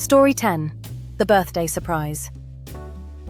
Story 10. The Birthday Surprise.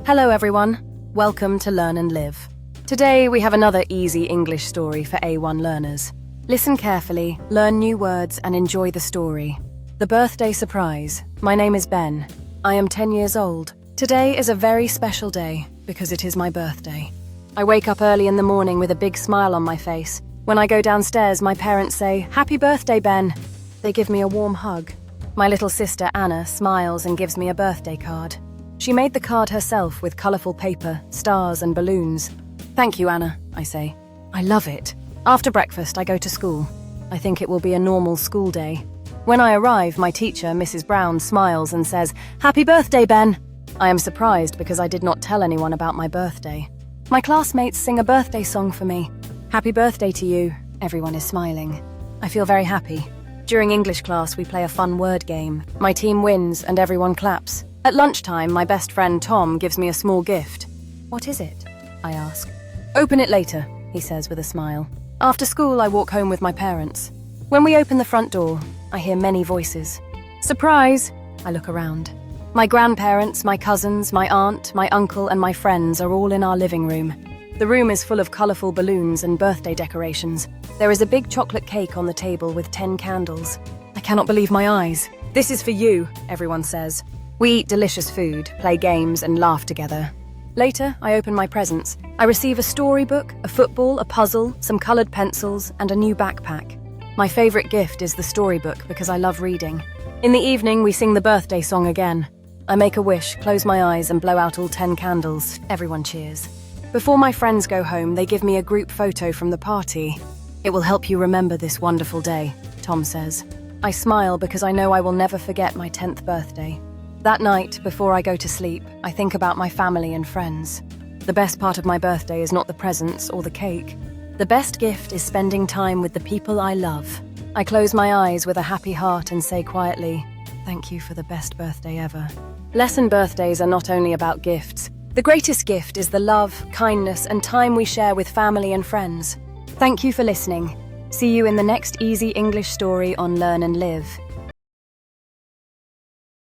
Hello everyone, welcome to Learn and Live. Today we have another easy English story for A1 learners. Listen carefully, learn new words and enjoy the story. The Birthday Surprise. My name is Ben. I am 10 years old. Today is a very special day because it is my birthday. I wake up early in the morning with a big smile on my face. When I go downstairs, my parents say, "Happy birthday, Ben." They give me a warm hug. My little sister Anna smiles and gives me a birthday card. She made the card herself with colourful paper, stars and balloons. "Thank you, Anna," I say. I love it. After breakfast, I go to school. I think it will be a normal school day. When I arrive, my teacher, Mrs. Brown, smiles and says, "Happy birthday, Ben." I am surprised because I did not tell anyone about my birthday. My classmates sing a birthday song for me. "Happy birthday to you." Everyone is smiling. I feel very happy. During English class, we play a fun word game. My team wins and everyone claps. At lunchtime, my best friend Tom gives me a small gift. "What is it?" I ask. "Open it later," he says with a smile. After school, I walk home with my parents. When we open the front door, I hear many voices. "Surprise!" I look around. My grandparents, my cousins, my aunt, my uncle and my friends are all in our living room. The room is full of colourful balloons and birthday decorations. There is a big chocolate cake on the table with 10 candles. I cannot believe my eyes. "This is for you," everyone says. We eat delicious food, play games and laugh together. Later, I open my presents. I receive a storybook, a football, a puzzle, some coloured pencils and a new backpack. My favourite gift is the storybook because I love reading. In the evening, we sing the birthday song again. I make a wish, close my eyes and blow out all 10 candles. Everyone cheers. Before my friends go home, they give me a group photo from the party. "It will help you remember this wonderful day," Tom says. I smile because I know I will never forget my 10th birthday. That night, before I go to sleep, I think about my family and friends. The best part of my birthday is not the presents or the cake. The best gift is spending time with the people I love. I close my eyes with a happy heart and say quietly, "Thank you for the best birthday ever." Lesson birthdays are not only about gifts. The greatest gift is the love, kindness, and time we share with family and friends. Thank you for listening. See you in the next easy English story on Learn and Live.